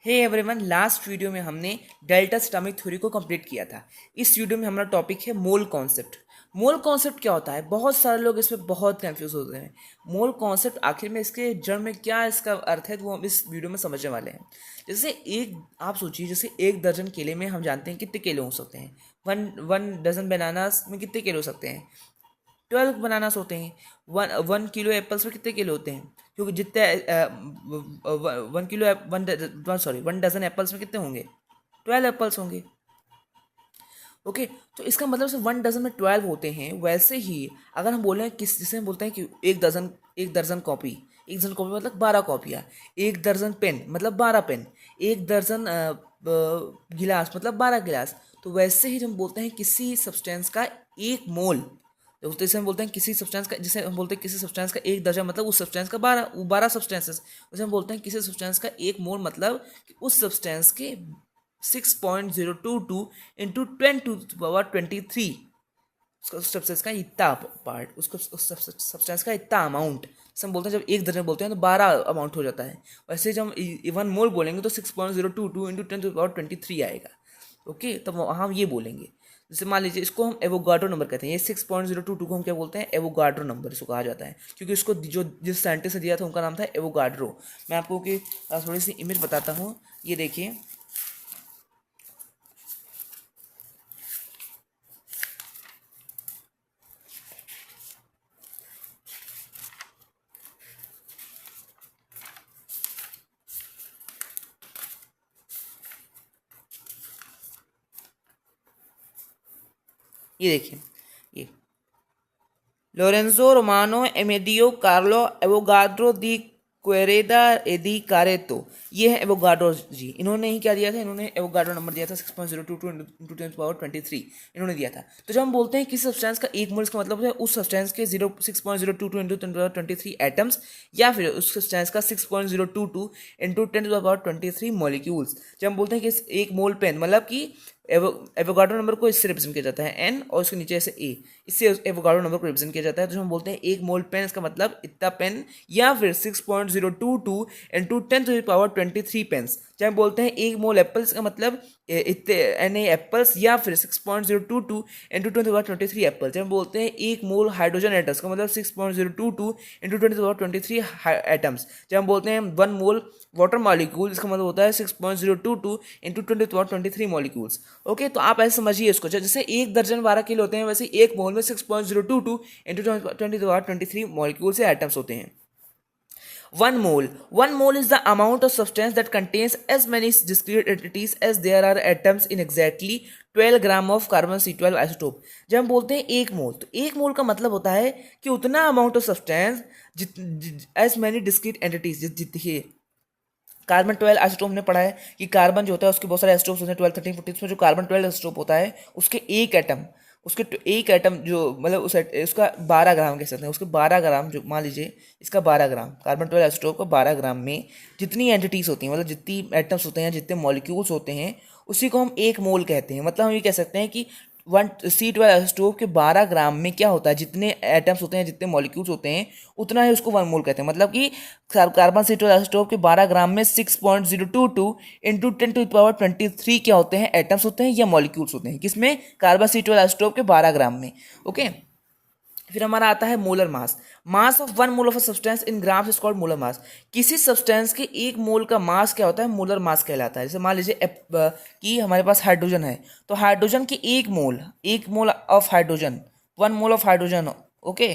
Hey everyone, last video में हमने delta atomic theory को कंप्लीट किया था। इस वीडियो में हमारा टॉपिक है मोल कॉन्सेप्ट। मोल कॉन्सेप्ट क्या होता है? बहुत सारे लोग इसमें बहुत कंफ्यूज होते हैं। मोल कॉन्सेप्ट आखिर में इसके जड़ में क्या इसका अर्थ है, वो हम इस वीडियो में समझने वाले हैं। जैसे आप सोचिए, जैसे 1 दर्जन केले में हम जानते हैं कितने केले हो सकते हैं। वन वन डजन बनानास में कितने केले हो सकते हैं? 12 बनानास होते हैं। वन किलो एप्पल्स में कितने किलो होते हैं? क्योंकि जितने 1 किलो 1 डजन एप्पल्स में कितने होंगे? 12 एप्पल्स होंगे। ओके, तो इसका मतलब से 1 डजन में 12 होते हैं। वैसे ही अगर हम बोले किस जिसे हम बोलते हैं कि 1 दर्जन कॉपी, 1 दर्जन कॉपी मतलब 12 कॉपियाँ। 1 दर्जन पेन मतलब 12 पेन। 1 दर्जन गिलास मतलब 12 गिलास। तो वैसे ही हम बोलते हैं किसी सब्सटेंस का 1 मोल, तो जैसे हम बोलते हैं किसी सब्सटेंस का, जैसे हम बोलते हैं किसी सब्सटेंस का 1 दर्जन मतलब उस सब्सटेंस का 12 सब्सटेंसेस। जैसे हम बोलते हैं किसी सब्सटेंस का 1 मोल मतलब कि उस सब्सटेंस के 6.022 इंटू 10⁻23, उस सब्सटेंस का इतना पार्ट, उसको उस सब्सटेंस का इतना अमाउंट। जैसे हम बोलते हैं जब 1 दर्जन बोलते हैं तो 12 अमाउंट हो जाता है। वैसे जब हम 1 मोल बोलेंगे तो 6.022 इंटू 10⁻23 आएगा। ओके, तब हम ये बोलेंगे। जैसे मान लीजिए इसको हम एवोगाड्रो नंबर कहते हैं। ये 6.022 को हम क्या बोलते हैं? एवोगाड्रो नंबर इसको कहा जाता है, क्योंकि इसको जो जिस साइंटिस्ट ने दिया था उनका नाम था एवोगाड्रो। मैं आपको की थोड़ी सी इमेज बताता हूँ। ये देखिए, ये देखिए, ये Lorenzo Romano Amedeo Carlo Avogadro di Quaregna e di Cerreto, ये है एवोगाड्रो जी। इन्होंने ही क्या दिया था? इन्होंने एवोगाड्रो नंबर दिया था 6.022 इंटू 10⁻23 इन्होंने दिया था। तो जब हम बोलते हैं किसी सब्सटेंस का 1 मोल, इसका मतलब है उस सब्सटेंस के 6.022 इंटू 10⁻23 एटम्स, या फिर उस सब्सटेंस का 6.022 इंटू 10⁻23 मॉलिक्यूल्स। जब हम बोलते हैं कि 1 मोल पेन मतलब कि एवोगाड्रो नंबर को इससे रिप्रेजेंट किया जाता है एन, और उसके नीचे ऐसे ए, इससे एवोगाड्रो नंबर को रिप्रेजेंट किया जाता है। तो हम बोलते हैं 1 मोल पेन, इसका मतलब इतना पेन, या फिर 6.022 इंटू 10⁻23 पेन्स। जब हम बोलते हैं 1 मोल एप्पल्स का मतलब इतने एन एप्पल्स, या फिर 6.022 इंटू 10⁻23 एप्पल। जब हम बोलते हैं 1 मोल हाइड्रोजन एटम्स का मतलब 6.022 इंटू 10⁻23 एटम्स। जब हम बोलते हैं 1 मोल वाटर मॉलिक्यूल, इसका मतलब होता है 6.022 इंटू 10⁻23 मॉलिक्यूल्स। ओके, तो आप ऐसे समझिए इसको, जैसे 1 दर्जन 12 किलो होते हैं, वैसे 1 मोल में 6.022 इंटू 10⁻23 मॉलिक्यूल्स या एटम्स होते हैं। 1 mole is the amount of substance that contains as many discrete entities as there are atoms in exactly 12 gram of carbon C12 isotope. जब हम बोलते हैं 1 मोल, तो 1 मोल का मतलब होता है कि उतना amount of substance as many discrete entities, जितनी कार्बन 12 आइसोटोप ने पढ़ा है कि कार्बन जो होता है उसके बहुत सारे आइसोटोप्स होते हैं, 12 13 14। उसमें जो कार्बन 12 आइसोटोप होता है उसके एक एटम, उसके एक एटम जो मतलब उसका 12 ग्राम कह सकते हैं। उसके 12 ग्राम, जो मान लीजिए इसका 12 ग्राम कार्बन 12 आइसोटोप का 12 ग्राम में जितनी एंटिटीज होती हैं, मतलब जितनी एटम्स होते हैं, जितने मॉलिक्यूल्स होते हैं, उसी को हम 1 मोल कहते हैं। मतलब हम ये कह सकते हैं कि C12 के 12 ग्राम में क्या होता है, जितने एटम्स होते हैं, जितने मॉलिक्यूल्स होते हैं, उतना ही उसको 1 मोल कहते हैं। मतलब कि कार्बन C12 के 12 ग्राम में 6.022 इंटू 10⁻23 क्या होते हैं? एटम्स होते हैं या मॉलिक्यूल्स होते हैं। किसमें? कार्बन C12 के 12 ग्राम में। ओके, फिर हमारा आता है molar mass. Mass of 1 mole of a substance in grams is called molar mass. किसी सब्सटेंस के 1 मोल का मास क्या होता है? मोलर मास कहलाता है। जैसे मान लीजिए कि हमारे पास हाइड्रोजन है, तो हाइड्रोजन की 1 mole of hydrogen, 1 mole of hydrogen. Okay,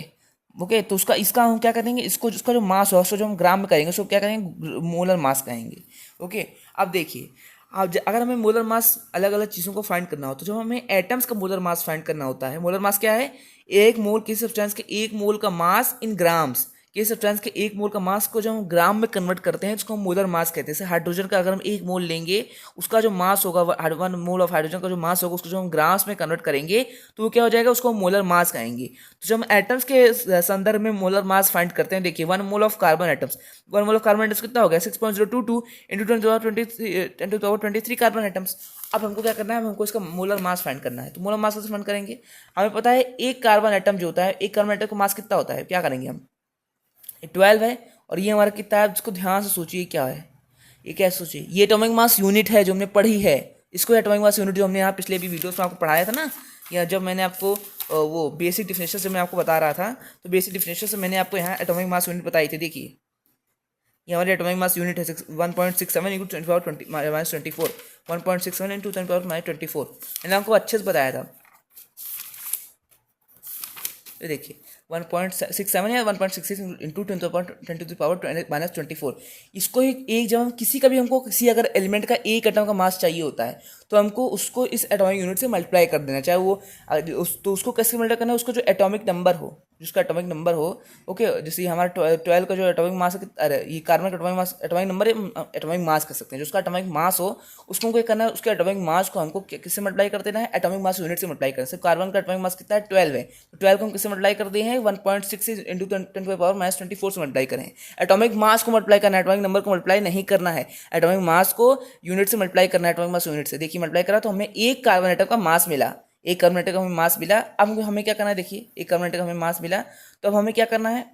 okay, तो उसका इसका हम क्या करेंगे? इसको इसका जो मास है उसको जो हम ग्राम में करेंगे उसको क्या करेंगे? मोलर मास कहेंगे। ओके, अब देखिए, अगर हमें मोलर मास अलग अलग चीज़ों को फाइंड करना हो, तो जब हमें एटम्स का मोलर मास फाइंड करना होता है, मोलर मास क्या है? 1 मोल किसी सब्सटेंस के 1 मोल का मास इन ग्राम्स। किसी सब्सटेंस के 1 मोल का मास को जब हम ग्राम में कन्वर्ट करते हैं उसको हम मोलर मास कहते हैं। जैसे हाइड्रोजन का अगर हम 1 मोल लेंगे, उसका जो मास होगा, 1 मोल ऑफ हाइड्रोजन का जो मास होगा, उसको जो हम ग्राम्स में कन्वर्ट करेंगे तो वो क्या हो जाएगा? उसको हम मोलर मास कहेंगे। तो जब हम एटम्स के संदर्भ में मोलर मास फाइंड करते हैं, देखिए 1 mole of carbon atoms, 1 mole of carbon atoms कितना हो गया? 6.022 इंटू 10⁻23 कार्बन एटम्स। अब हमको क्या करना है? हमको इसका मोलर मास फाइंड करना है। तो मोलर मास कैसे फाइंड करेंगे? हमें पता है एक कार्बन एटम जो होता है, एक कार्बन एटम का मास कितना होता है? क्या करेंगे हम? 12 है, और ये हमारा कितना है? इसको ध्यान से सोचिए क्या है। ये क्या सोचिए, ये एटॉमिक मास यूनिट है जो हमने पढ़ी है, इसको एटॉमिक मास यूनिट जो हमने यहाँ पिछले भी वीडियोस में आपको पढ़ाया था ना, या जब मैंने आपको वो बेसिक डिफिनेशन से मैं आपको बता रहा था, तो बेसिक डिफिनेशन से मैंने आपको यहाँ एटॉमिक मास यूनिट बताई थी। देखिए ये हमारी एटॉमिक मास यूनिट है 1.67 इंटू 10⁻24, 1.67 इंटू 10⁻24, मैंने आपको अच्छे से बताया था। ये देखिए 1.67 या 1.66 इंटू 10⁻24, इसको एक जब हम किसी का भी हमको किसी अगर एलिमेंट का एक एटम का मास चाहिए होता है तो हमको उसको इस एटॉमिक यूनिट से मल्टीप्लाई कर देना, चाहे वो तो उसको कैसे मल्टीप्लाई करना है, उसको जो एटॉमिक नंबर हो, जिसका एटॉमिक नंबर हो, ओके, जैसे हमारा 12 का जो एटॉमिक मास है, अरे ये कार्बन का atomic mass, atomic number atomic mass कर सकते हैं, जो उसका एटॉमिक मास हो उसको क्या करना है, उसके एटॉमिक मास को हमको किससे मल्टीप्लाई कर देना है, एटॉमिक मास यूनिट से मल्टीप्लाई करना है। कार्बन का एटॉमिक मास कितना है 12 है, तो 12 को हम किससे मल्टीप्लाई कर दिए हैं 1.66 इंटू 10⁻24 से मल्टीप्लाई करें। एटॉमिक मास को मल्टीप्लाई करना है, एटॉमिक नंबर को मल्टीप्लाई नहीं करना है, एटॉमिक मास को यूनिट से मल्टीप्लाई करना है, एटॉमिक मास यूनिट से। देखिए मल्टीप्लाई करा तो हमें एक कार्बन एटम का मास मिला, एक कार्बन एटम का हमें मास मिला। अब हमें क्या करना है, देखिए एक कार्बन एटम का हमें मास मिला, तो अब हमें क्या करना है,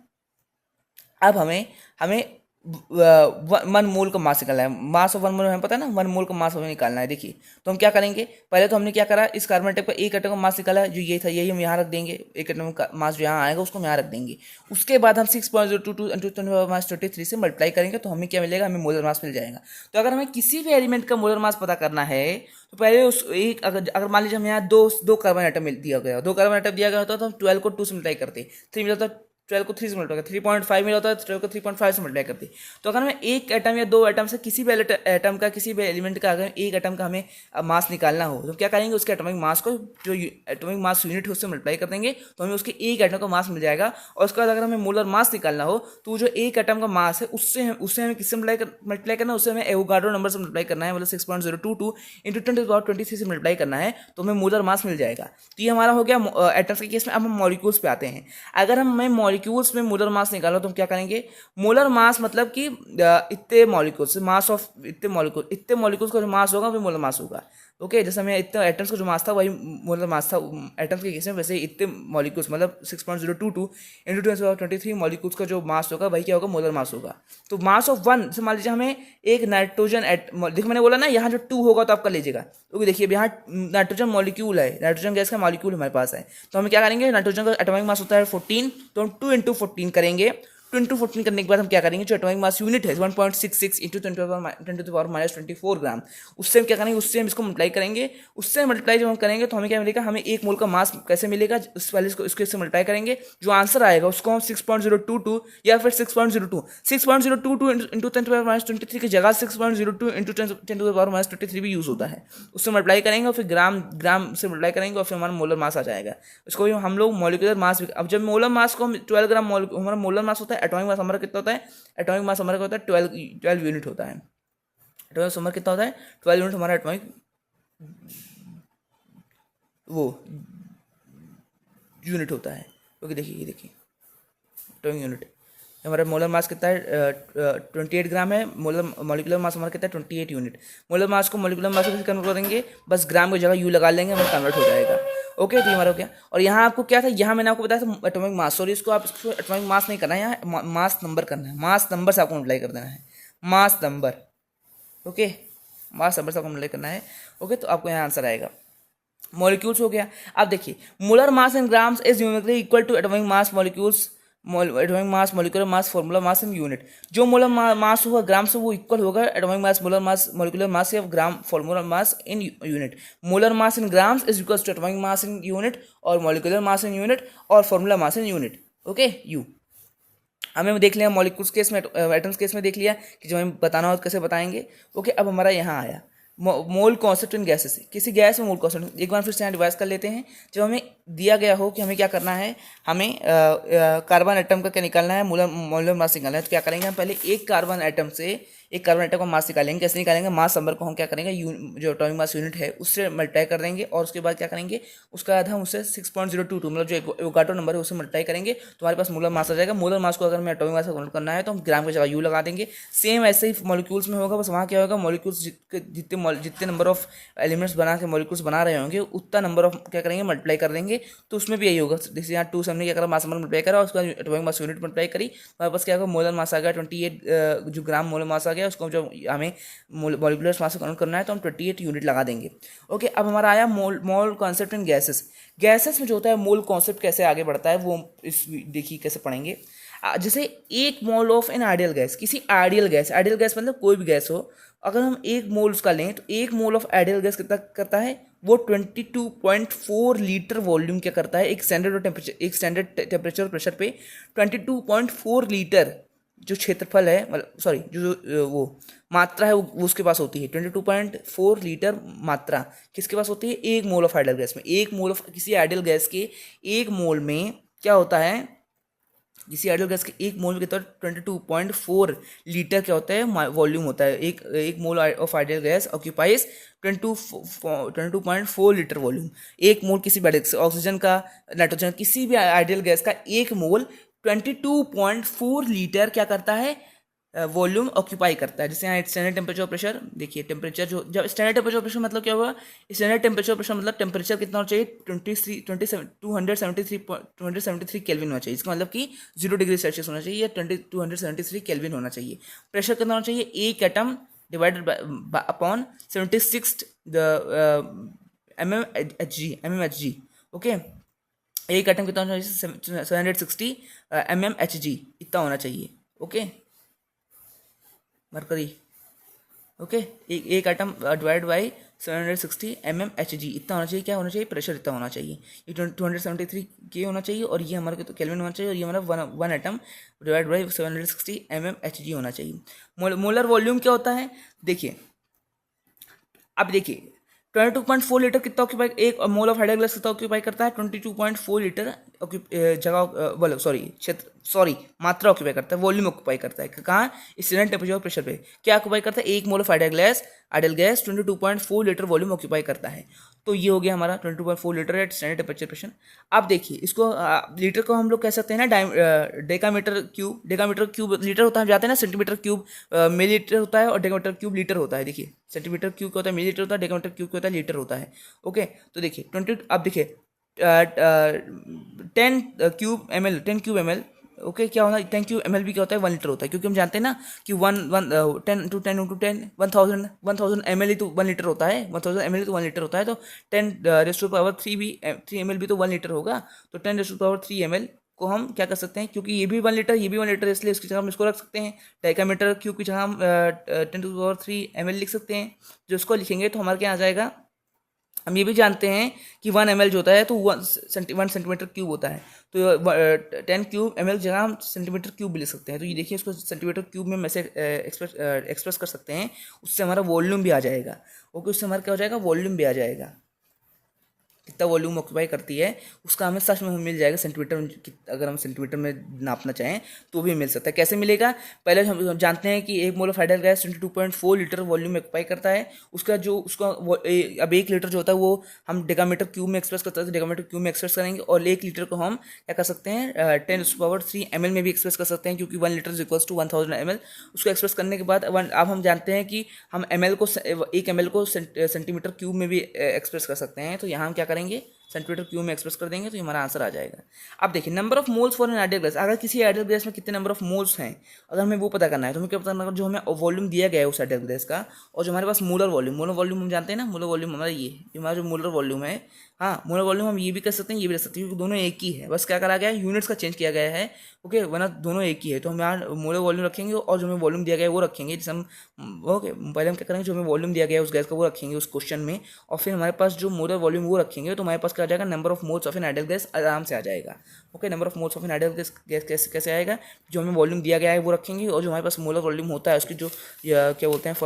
अब हमें हमें 1 मोल का मास निकालना है। मास ऑफ 1 मोल हमें पता है ना, 1 मोल का मास हमें निकालना है। देखिए तो हम क्या करेंगे, पहले तो हमने क्या करा, इस कार्बन एटम का एक एटम का मास निकाला है, जो ये था, यही हम यहाँ रख देंगे, एक एटम का मास जो यहाँ आएगा उसको हम यहाँ रख देंगे। उसके बाद हम 6.022 इंटू 10⁻23 से मल्टीप्लाई करेंगे, तो हमें क्या मिलेगा, हमें मोलर मास मिल जाएगा। तो अगर हमें किसी भी एलिमेंट का मोलर मास पता करना है तो पहले उस एक अगर मान लीजिए हम यहाँ दो कार्बन एटम दिया गया, 2 कार्बन एटम दिया गया होता तो हम 12 को 2 से मल्टीप्लाई करते, 3 मिला होता, 12 को 3 से मल्टीप्लाई, 3.5 मिला होता है, 12 को 3.5 से मल्टीप्लाई करते। तो अगर हमें एक एटम या 2 एटम से किसी भी एटम का, किसी भी एलिमेंट का अगर एक एटम का हमें मास निकालना हो, तो क्या करेंगे, उसके एटॉमिक मास को, जो एटॉमिक मास यूनिट है उससे मल्टीप्लाई कर देंगे, तो हमें उसके एक एटम का मास मिल जाएगा। और उसके बाद अगर हमें मोलर मास निकालना हो तो जो एक एटम का मास है उससे हमें किससे मल्टीप्लाई करना है, उससे हमें एवोगाड्रो नंबर से मल्टीप्लाई करना है, मतलब 6.022 इंटू 10⁻23 से मल्टीप्लाई करना है, तो हमें मोलर मास मिल जाएगा। तो ये हमारा हो गया एटम्स के केस में। अब हम मॉलिक्यूल्स पे आते हैं। अगर हमें मॉलिक्यूल्स में मोलर मास निकालो तो हम क्या करेंगे, मोलर मास मतलब कि इतने मॉलिक्यूल्स, मास ऑफ इतने मॉलिक्यूल्स का जो मास होगा वही मोलर मास होगा। ओके, जैसे हमें इतने एटम्स का जो मास था वही मोलर मास था एटम्स के केस में, वैसे इतने मॉलिक्यूल्स मतलब 6.022 इंटू 10⁻23 मॉलिक्यूल्स का जो मास होगा वही क्या होगा, मोलर मास होगा। तो मास ऑफ 1, जैसे मान लीजिए हमें एक नाइट्रोजन, देखिए मैंने बोला ना यहाँ जो 2 होगा तो आपका लीजिएगा, क्योंकि देखिए यहाँ नाइट्रोजन मॉलिक्यूल है, नाइट्रोजन गैस का मॉलिक्यूल हमारे पास है, तो हमें क्या करेंगे, नाइट्रोजन का एटॉमिक मास होता है 14, तो हम 2 इंटू 14 करेंगे। 2 इंटू 14 करने के बाद हम क्या करेंगे, जो एटॉमिक मास यूनिट है 1.66 इंटू 10⁻24 ग्राम, उससे हम क्या करेंगे, उससे हम इसको मल्टीप्लाई करेंगे। उससे मल्टीप्लाई जब हम करेंगे तो हमें क्या मिलेगा, हमें 1 मोल का मास कैसे मिलेगा, उस पहले इसको इससे मल्टीप्लाई करेंगे, जो आंसर आएगा उसको हम 6.022 या फिर 6.022 इंटू 10⁻23 की जगह 6.02 इंटू 10⁻23 भी यूज़ होता है, उससे मल्टीप्लाई करेंगे और फिर ग्राम से मल्टीप्लाई करेंगे और फिर हमारा मोलर मास आ जाएगा। इसको भी हम लोग मॉलिक्यूलर मास। अब जब मोलर मास को हम 12 ग्राम हमारा मोलर मास होता है, एटॉमिक मास हमारा कितना होता है, एटॉमिक मास हमारा होता है 12 यूनिट होता है। एटॉमिक मास हमारा कितना होता है 12 यूनिट, हमारा एटॉमिक वो यूनिट होता है। ओके देखिए, ये देखिए एटॉमिक यूनिट, हमारा मोलर मास कितना है 28 ग्राम है, मॉलिक्यूलर मास हमारा कितना है 28 यूनिट। मोलर मास को मॉलिक्यूलर मास में कन्वर्ट करेंगे, बस ग्राम की जगह यू लगा लेंगे, हमारा कन्वर्ट हो जाएगा। ओके, तो हमारा हो गया। और यहाँ आपको क्या था, यहाँ मैंने आपको बताया था एटॉमिक मास, सॉरी इसको आप इसको एटॉमिक मास नहीं करना है, यहाँ मास नंबर करना है, मास नंबर से आपको मल्टीप्लाई कर देना है, mass number. Okay, mass number से आपको मल्टीप्लाई करना है। ओके, तो आपको यहाँ आंसर आएगा। मॉलिक्यूल्स हो गया। अब देखिए molar mass in grams is numerically equal to atomic mass molecules, atomic mass, molecular mass, formula mass in unit. जो मोलर मास होगा ग्राम से वो इक्वल होगा atomic mass, molar mass, molecular mass या gram formula mass in unit. Molar mass in grams is equal to atomic mass in unit और molecular mass in unit और formula mass in unit. Okay, यू हमें देख लिया molecules case में, atoms case में देख लिया कि जब हमें बताना हो तो कैसे बताएंगे। ओके, अब हमारा यहाँ आया मोल कॉन्सेप्ट इन गैसेस। किसी गैस में मोल कॉन्सेप्ट एक बार फिर से यहाँ डिवाइस कर लेते हैं। जब हमें दिया गया हो कि हमें क्या करना है, हमें कार्बन एटम का क्या निकालना है, मोलर मास निकालना है, तो क्या करेंगे, हम पहले एक कार्बन एटम का मास निकालेंगे। कैसे निकालेंगे, मास नंबर को हम क्या करेंगे, जो एटॉमिक मास यूनिट है उससे मल्टीप्लाई कर देंगे और उसके बाद क्या करेंगे, उसका आधा हम उससे 6.022 मतलब जो एवोगाड्रो नंबर है उससे मल्टीप्लाई करेंगे, तो हमारे पास मोलर मास आ जाएगा। मोलर मास को अगर हमें एटॉमिक मास कन्वर्ट करना है तो हम ग्राम की जगह यू लगा देंगे। सेम ऐसे ही मॉलिक्यूल्स में होगा, बस वहाँ क्या होगा, मॉलिक्यूल्स जितने नंबर ऑफ एलिमेंट्स बना के मॉलिक्यूल्स बना रहे होंगे उतना नंबर ऑफ क्या करेंगे, मल्टीप्लाई कर देंगे। तो उसमें भी यही होगा, जैसे यहाँ 2 से हमने क्या करा, मास नंबर मल्टीप्लाई करा और उसका एटॉमिक मास यूनिट मल्टीप्लाई करी, हमारे पास क्या होगा, मोलर मास आ गया 28 जो ग्राम मोलर मास आ गया। गया, उसको जब हमें मॉलिक्यूलर मास से कन्वर्ट करना है तो हम 28 यूनिट लगा देंगे। ओके, अब हमारा आया mole concept in gases. Gases में जो होता है मोल कॉन्सेप्ट कैसे आगे बढ़ता है वो इस देखिए कैसे पढ़ेंगे। जैसे एक mole of an ideal gas, किसी आइडियल गैस मतलब कोई भी गैस हो, अगर हम एक मोल उसका लें तो एक मोल ऑफ आइडियल गैस कितना करता है, वो 22.4 लीटर वॉल्यूम क्या करता है, एक स्टैंडर्ड टेम्परेचर प्रेशर पे 22.4 लीटर जो क्षेत्रफल है, मतलब सॉरी जो वो मात्रा है वो उसके पास होती है। 22.4 लीटर मात्रा किसके पास होती है, एक मोल ऑफ आइडियल गैस में। एक मोल ऑफ किसी आइडियल गैस के एक मोल में क्या होता है, किसी आइडियल गैस के एक मोल के तौर 22.4 लीटर क्या होता है, वॉल्यूम होता है। एक mole of ideal gas occupies 22.4 litre volume. एक मोल किसी भी ऑक्सीजन का, नाइट्रोजन, किसी भी आइडियल गैस का एक मोल 22.4 लीटर क्या करता है, वॉल्यूम ऑक्यूपाई करता है। जैसे यहाँ स्टैंडर्ड टेम्परेचर प्रेशर देखिए, टेम्परेचर जो जब स्टैंडर्ड टेम्परेचर प्रेशर मतलब क्या हुआ, स्टैंडर्ड टेम्परेचर प्रेशर मतलब टेम्परेचर कितना होना चाहिए, 273 केल्विन होना चाहिए। इसका मतलब कि 0 डिग्री सेल्सियस होना चाहिए या 273 केल्विन होना चाहिए। प्रेशर कितना होना चाहिए, एक atom divided upon 76 mmHg। Okay, एक एटम कितना होना चाहिए, 760 mmHg इतना होना चाहिए। Okay, mercury. ओके, एक एटम डिवाइड बाई 760 mmHg इतना होना चाहिए। क्या होना चाहिए, प्रेशर इतना होना चाहिए। ये 273 के होना चाहिए और ये हमारे तो केल्विन होना चाहिए, और ये हमारा one atom divide by 760 mmHg होना चाहिए। मोलर वॉल्यूम क्या होता है, देखिए अब देखिए 22.4 लीटर कितना ऑक्यूपाई, एक मोल ऑफ हाइड्रोजन गैस कितना ऑक्यूपाई करता है, 22.4 लीटर जगह बोलो सॉरी मात्रा ऑक्यूपाई करता है, वॉल्यूम ऑक्यूपाई करता है। कहाँ, स्टैंडर्ड टेम्परेचर प्रेशर पे क्या ऑक्यूपाई करता है, एक mole of ideal gas 22.4 litre volume occupy करता है। तो ये हो गया हमारा 22.4 litre at standard temperature pressure. अब देखिए इसको लीटर को हम लोग कह सकते हैं ना डेकामीटर क्यूब लीटर होता है, हम जाते हैं ना सेंटीमीटर क्यूब मिलीलीटर होता है, और डेकामीटर क्यूब लीटर होता है। देखिए सेंटीमीटर क्यूब क्या होता है, मिलीलीटर होता है, डेकामीटर क्यूब क्या होता है, लीटर होता है। ओके, तो देखिए 20, अब देखिए 10 क्यूब एम एल। ओके, क्या होना 10 क्यूब एम एल भी क्या होता है, 1 लीटर होता है, क्योंकि हम जानते हैं ना कि 1000 एम एल ही तो 1 लीटर होता है, 1000 एम एल ही तो 1 लीटर होता है। तो 10⁻³ भी 3 एम एल भी तो 1 लीटर होगा। तो 10⁻³ एम एल को हम क्या कर सकते हैं, क्योंकि ये भी 1 लीटर, ये भी 1 लीटर, इसलिए इसकी जगह हम इसको रख सकते हैं। डेकामीटर क्यूब की जगह हम 10⁻³ एम एल लिख सकते हैं। जो इसको लिखेंगे तो हमारे क्या आ जाएगा, हम ये भी जानते हैं कि 1 ml जो होता है तो 1 सेंटीमीटर क्यूब होता है। तो 10 क्यूब ml जगह हम सेंटीमीटर क्यूब भी ले सकते हैं। तो ये देखिए इसको सेंटीमीटर क्यूब में से एक्सप्रेस कर सकते हैं, उससे हमारा वॉल्यूम भी आ जाएगा। ओके, उससे हमारा क्या हो जाएगा, वॉल्यूम भी आ जाएगा, कितना वॉल्यूम ऑक्यूपाई करती है उसका हमें सच में मिल जाएगा सेंटीमीटर में। अगर हम सेंटीमीटर में नापना चाहें तो भी मिल सकता है। कैसे मिलेगा, पहले हम जानते हैं कि एक mole of hydrogen gas 22.4 litre volume occupy करता है। उसका जो अब 1 लीटर जो होता है वो हम डेकामीटर क्यूब में एक्सप्रेस करते हैं, तो डेकामीटर क्यूब में एक्सप्रेस करेंगे। और 1 लीटर को हम क्या कर सकते हैं, 10⁻³ ml में भी एक्सप्रेस कर सकते हैं, क्योंकि 1 लीटर इक्वल्स टू 1000 ml। उसको एक्सप्रेस करने के बाद अब हम जानते हैं कि हम ml को 1 ml को सेंटीमीटर क्यूब में भी एक्सप्रेस कर सकते हैं। तो यहाँ हम क्या करेंगे, सेंटीमीटर क्यूब में एक्सप्रेस कर देंगे, तो हमारा आंसर आ जाएगा। अब देखिए number of moles for an ideal gas, अगर किसी आइडियल गैस में कितने नंबर ऑफ मोल्स हैं, अगर हमें वो पता करना है तो हमें क्या पता करना है, जो हमें वॉल्यूम दिया गया है उस आइडियल गैस का, और जो हमारे पास मोलर वॉल्यूम हम जानते हैं ना, मोलर वॉल्यूम हमारा ये हमारा जो मोलर वॉल्यूम है। हाँ, मोलर वॉल्यूम हम ये भी कर सकते हैं, ये भी कर सकते हैं, क्योंकि दोनों एक ही है, बस क्या करा गया है, यूनिट्स का चेंज किया गया है। ओके, वरना दोनों एक ही है। तो हम यहाँ मोलर वॉल्यूम रखेंगे और जो हमें वॉल्यूम दिया गया है वो रखेंगे। जैसे हम ओके, पहले हम क्या करेंगे, जो हमें वॉल्यूम दिया गया है उस गैस का वो रखेंगे उस क्वेश्चन में, और फिर हमारे पास जो मोलर वॉल्यूम वो रखेंगे। तो हमारे पास क्या आ जाएगा, number of moles of an ideal gas आराम से आ जाएगा। Okay, number of moles of an ideal gas कैसे आएगा, जो हमें वॉल्यूम दिया गया है वो रखेंगे, और जो हमारे पास मोलर वॉल्यूम होता है उसकी जो क्या बोलते हैं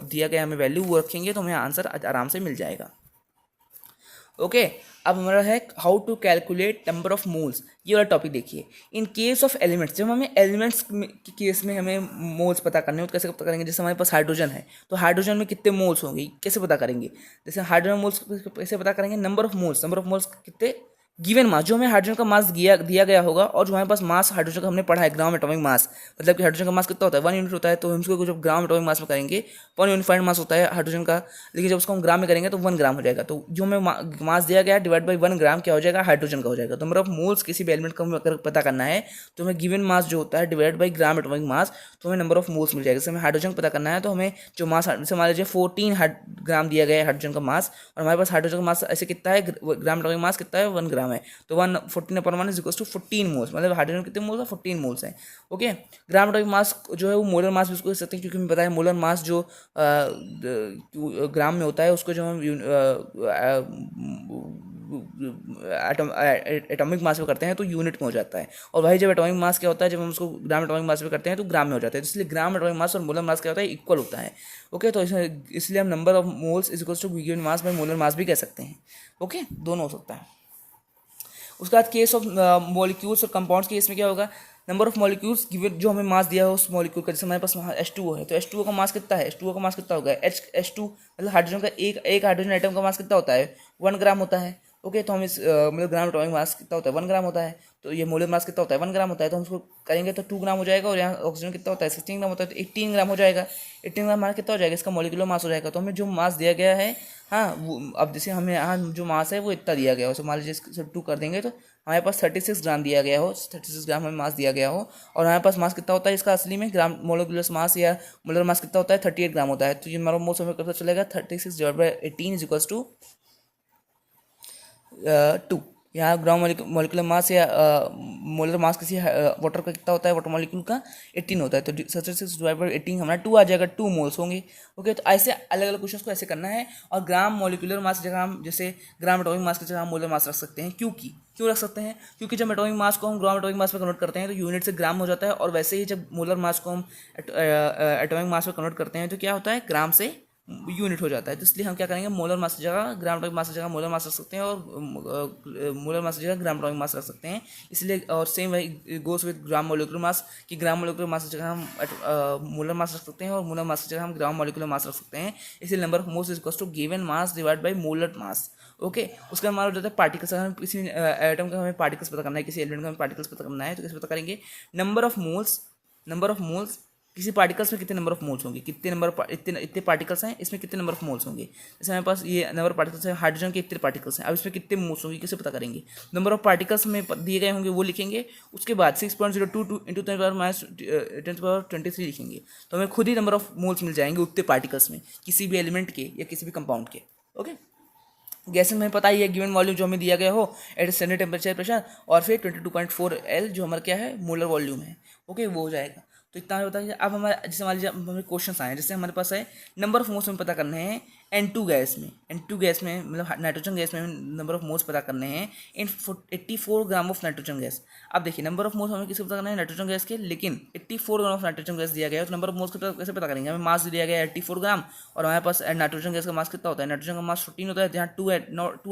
दिया गया हमें वैल्यू वो रखेंगे, तो हमें आंसर आराम से मिल जाएगा। ओके, अब हमारा है how to calculate number of moles. ये वाला टॉपिक देखिए। इन केस ऑफ एलिमेंट्स, जब हमें एलिमेंट्स के केस में हमें मोल्स पता करने हो तो कैसे पता करेंगे। जैसे हमारे पास हाइड्रोजन है, तो हाइड्रोजन में कितने मोल्स होंगे कैसे पता करेंगे। जैसे हाइड्रोजन मोल्स कैसे पता करेंगे, नंबर ऑफ मोल्स कितने गिवन मास, जो हमें हाइड्रोजन का मास दिया गया होगा और जो हमारे पास मास हाइड्रोजन का हमने पढ़ा है ग्राम एटॉमिक मास, मतलब कि हाइड्रोजन का मास कितना होता है 1 यूनिट होता है, तो हम इसको जब ग्राम एटॉमिक मास में करेंगे 1 यूनिफाइड मास होता है हाइड्रोजन का, लेकिन जब उसको हम ग्राम में करेंगे तो 1 ग्राम हो जाएगा। तो जो हमें मास दिया गया है डिवाइड बाई 1 ग्राम क्या हो जाएगा, हाइड्रोजन का हो जाएगा। तो नंबर ऑफ मोल्स किसी भी एलिमेंट का हमें अगर पता करना है तो हमें गिवन मास जो होता है divide by gram atomic mass, तो हमें नंबर ऑफ मोल्स मिल जाएगा। जैसे हमें हाइड्रोजन पता करना है तो हमें जो मास, जैसे मान लीजिए 14 ग्राम दिया गया है हाइड्रोजन का मास, और हमारे पास हाइड्रोजन का मास ऐसे कितना है, ग्राम एटॉमिक मास कितना है 1 ग्राम है, तो 14/1 इज इक्वल टू 14 मोल्स, मतलब हाइड्रोजन कितने मोल्स है 14 मोल्स हैं। ओके, ग्राम एटॉमिक मास जो है वो मोलर मास भी उसको कह सकते हैं, क्योंकि हमें पता है मोलर मास जो ग्राम में होता है उसको जो हम एटॉमिक मास में करते हैं तो यूनिट में हो जाता है, और वही जब एटॉमिक मास क्या होता है जब हम उसको ग्राम एटॉमिक मास में करते हैं तो ग्राम में हो जाता है। तो इसलिए ग्राम एटॉमिक मास और मोलर मास क्या होता है, इक्वल होता है। ओके, तो इसलिए हम number of moles is equal to given mass by molar mass भी कह सकते हैं। ओके, दोनों हो सकता है। उसके बाद केस ऑफ मॉलिक्यूल्स और कंपाउंड्स के केस में क्या होगा, नंबर ऑफ मॉलिक्यूल्स गिवन, जो हमें मास दिया है उस मॉलिक्यूल का, जैसे हमारे पास H2O है तो H2O का मास कितना है, H2O का मास कितना होगा, H2 मतलब हाइड्रोजन का एक हाइड्रोजन आइटम का मास कितना होता है 1 ग्राम होता है। ओके, तो हम इस मतलब ग्राम एटॉमिक मास कितना होता है 1 ग्राम होता है, तो ये मोलर मास कितना होता है 1 ग्राम होता है, तो हम उसको करेंगे तो 2 ग्राम हो जाएगा, और यहाँ ऑक्सीजन कितना होता है 16 ग्राम होता है, तो 18 ग्राम हो जाएगा। 18 ग्राम हमारा कितना हो जाएगा, इसका मॉलिक्यूलर मास हो जाएगा। तो हमें जो मास दिया गया है, हाँ वो अब जैसे हमें यहाँ जो मास है वो इतना दिया गया हो, तो मान लीजिए इसको 2 कर देंगे तो हमारे पास 36 ग्राम दिया गया हो, 36 ग्राम हमें मास दिया गया हो, और हमारे पास मास कितना होता है इसका असली में, ग्राम मोलिकुलर मास या मोलर मास कितना होता है 38 ग्राम होता है। तो ये हमारा मोल्स हमें पता चलेगा 36/18 इज इक्वल्स टू 2। यहाँ ग्राउंड मॉलिकुलर मास या मोलर मास किसी वाटर का कितना होता है, वाटर मॉलिक्यूल का 18 होता है, तो 36/18 हमारा 2 आ जाएगा, 2 मोल्स होंगे। ओके, तो ऐसे अलग अलग क्वेश्चन को ऐसे करना है, और ग्राम मॉलिकुलर मास की जगह हम जैसे ग्राम एटॉमिक मास की जगह हम मोलर मास रख सकते हैं। क्यों रख सकते हैं, क्योंकि जब एटॉमिक मास को हम ग्राम एटॉमिक मास में कन्वर्ट करते हैं तो यूनिट से ग्राम हो जाता है, और वैसे ही जब मोलर मास को हम एटॉमिक मास में कन्वर्ट करते हैं तो क्या होता है, ग्राम से यूनिट हो जाता है। तो इसलिए हम क्या करेंगे, मोलर मास की जगह ग्राम एटॉमिक मास की जगह मोलर मास रख सकते हैं, और मोलर मास की जगह ग्राम एटॉमिक मास रख सकते हैं। इसलिए और सेम वही गोस विद ग्राम मोलिकुलर मास, कि ग्राम मोलिकुलर मास की जगह हम मोलर मास रख सकते हैं, और मोलर मास की जगह हम ग्राम मोलिकुलर मास रख सकते हैं। इसलिए number of moles is equal to given mass divide by molar mass. Okay, उसका हमारा हो जाता है पार्टिकल्स। अगर हम किसी एटम का हमें पार्टिकल्स पता करना है, किसी एलिमेंट का हमें पार्टिकल्स पता करना है, तो कैसे पता करेंगे, नंबर ऑफ मोल्स किसी पार्टिकल्स में कितने नंबर ऑफ मोल्स होंगे, इतने पार्टिकल्स हैं, इसमें कितने नंबर ऑफ मोल्स होंगे। जैसे हमारे पास ये नंबर ऑफ पार्टिकल्स है, हाइड्रोजन के इतने पार्टिकल्स हैं, अब इसमें कितने मोल्स होंगे कैसे पता करेंगे, नंबर ऑफ पार्टिकल्स हमें दिए गए होंगे वो लिखेंगे, उसके बाद 6.022 इंटू 10⁻23 लिखेंगे, तो हमें खुद ही नंबर ऑफ मोल्स मिल जाएंगे उतने पार्टिकल्स में, किसी भी एलिमेंट के या किसी भी कंपाउंड के। ओके, गैसेस में पता ही है, गिवन वॉल्यूम जो हमें दिया गया हो एट स्टैंडर्ड टेम्परेचर प्रेशर, और फिर 22.4 L जो हमारा क्या है मोलर वॉल्यूम है। ओके, वो हो जाएगा। तो इतना हमें बताइए। अब हमारा जैसे मान लीजिए हमें क्वेश्चन आए, जैसे हमारे पास है नंबर ऑफ मोल्स हमें पता करने हैं N2 गैस में मतलब नाइट्रोजन गैस में नंबर ऑफ मोल्स पता करने हैं इन 84 ग्राम ऑफ नाइट्रोजन गैस। अब देखिए नंबर ऑफ मोल्स हमें किसे पता करना है, नाइट्रोजन गैस के, लेकिन 84 ग्राम ऑफ नाइट्रोजन गैस दिया गया है, तो नंबर ऑफ मोल्स कैसे पता करेंगे, हमें मास दिया गया है 84 ग्राम, और हमारे पास नाइट्रोजन गैस का मास कितना होता है, नाइट्रोजन का मास 14 होता है, जहाँ 2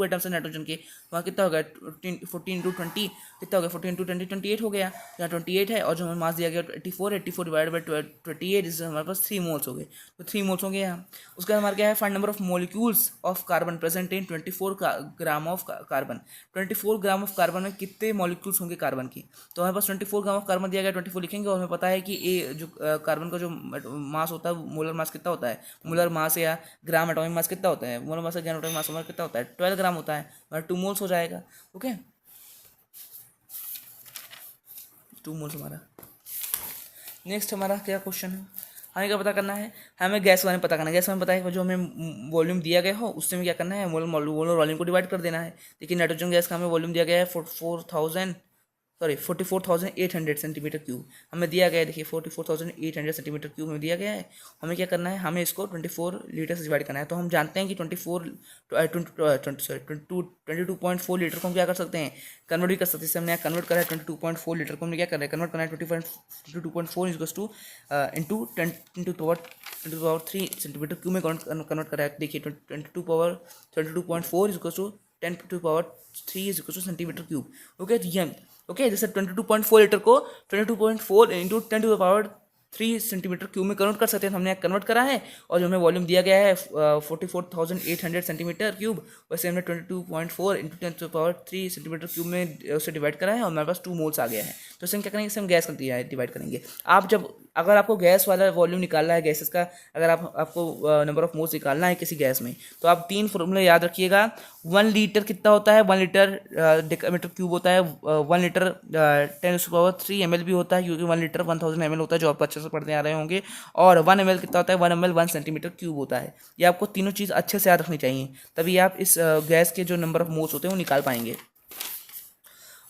एटम्स है नाइट्रोजन के, वहाँ कितना हो गया 14 × 20 कितना हो गया 14 × 20 28 हो गया, यहाँ 28 है, और जो हमें मास दिया गया 84 डिवाइड बाई 28, इससे हमारे पास 3 मोल्स हो गए, तो 3 मोल्स होंगे यहाँ। उसका हमारा क्या है, find number of molecules of carbon present in 24 gram of carbon. 24 gram of carbon में कितने मॉलिक्यूल्स होंगे कार्बन की, तो हमारे पास 24 ग्राम ऑफ कार्बन दिया गया, 24 लिखेंगे, और हमें पता है कि ए जो कार्बन का जो मास होता है मोलर मास कितना होता है, मोलर मास या ग्राम एटॉमिक मास कितना होता है, मोलर मास या ग्राम एटॉमिक मास हमारा कितना होता है 12 ग्राम होता है, हमारा 2 मोल्स हो जाएगा। ओके, 2 मोल्स हमारा। नेक्स्ट हमारा क्या क्वेश्चन है, हमें क्या पता करना है, हमें गैस वाले पता करना है। गैस में पता है जो हमें वॉल्यूम दिया गया हो उससे हमें क्या करना है, मोलर वॉल्यूम को डिवाइड कर देना है। लेकिन नाइट्रोजन गैस का हमें वॉल्यूम दिया गया है 44,800 सेंटीमीटर क्यूब हमें दिया गया है। देखिए 44,800 सेंटीमीटर क्यूब हमें दिया गया है। हमें क्या करना है, हमें इसको 24 लीटर से डिवाइड करना है। तो हम जानते हैं कि 22.4 लीटर को हम क्या कर सकते हैं, कन्वर्ट भी कर सकते हैं। जैसे हमने यहाँ कन्वर्ट करा है 22.4 लीटर को, हमने क्या कर रहे हैं, कन्वर्ट करना है 22.4 equals to into 10⁻³ centimetre cube में कन्वर्ट करा है। देखिए 22.4 equals to 10⁻³ centimetre cube. Okay, जैसे 22.4 लीटर को 22.4 इंटू 10⁻³ सेंटीमीटर क्यूब में कन्वर्ट कर सकते हैं। तो हमने कन्वर्ट करा है, और जो हमें वॉल्यूम दिया गया है 44,800 सेंटीमीटर क्यूब, वैसे हमने 22.4 इंटू 10⁻³ सेंटीमीटर क्यूब में उसे डिवाइड करा है, और हमारे पास 2 मोल्स आ गया है। तो इसे हम क्या करेंगे, इसे हम गैस कर दिया है डिवाइड करेंगे। अगर आपको गैस वाला वॉल्यूम निकालना है गैसेस का, अगर आपको नंबर ऑफ मोल्स निकालना है किसी गैस में, तो आप 3 फॉर्मूले याद रखिएगा। 1 लीटर कितना होता है, 1 लीटर डेसीमीटर क्यूब होता है, 1 लीटर 10⁻³ ml भी होता है, क्योंकि 1 लीटर 1000 ml होता है, जो आप अच्छे से पढ़ते आ रहे होंगे। और 1 ml कितना होता है, 1 ml 1 सेंटीमीटर क्यूब होता है। ये आपको तीनों चीज़ अच्छे से याद रखनी चाहिए, तभी आप इस गैस के जो नंबर ऑफ मोल्स होते हैं वो निकाल पाएंगे।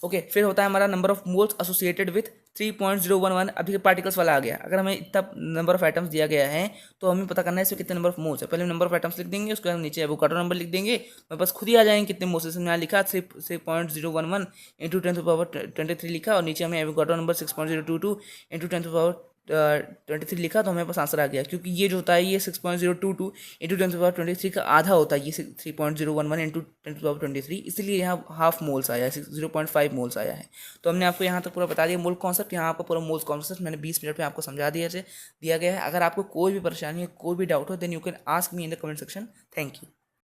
ओके, फिर होता है हमारा number of moles associated with 3.011। अभी पार्टिकल्स वाला आ गया। अगर हमें इतना नंबर ऑफ एटम्स दिया गया है, तो हमें पता करना है इसमें कितने नंबर ऑफ मोल्स है। पहले हम नंबर ऑफ एटम्स लिख देंगे, उसके बाद नीचे एवोगाड्रो नंबर लिख देंगे, हमारे पास खुद ही आ जाएंगे कितने मोल्स है। हमने यहाँ लिखा 3.011 इंटू 10⁻23 लिखा, और नीचे हमें एवोगाड्रो नंबर 6.022 इंटू 10⁻23 लिखा, तो हमें पास आंसर आ गया। क्योंकि ये जो होता है ये 6.022 इंटू 10⁻23 का आधा होता है, ये 3.011 इंटू 10⁻23, इसलिए यहाँ हाफ मोल्स आया है, 0.5 मोल्स आया है। तो हमने आपको यहाँ तक पूरा बता दिया मोल कॉन्सेप्ट। यहाँ आपको पूरा मोल्स कॉन्सेप्ट मैंने 20 मिनट में आपको समझा दिया गया है। अगर आपको कोई भी परेशानी है, कोई भी डाउट हो, then you can ask me in the comment section. Thank you.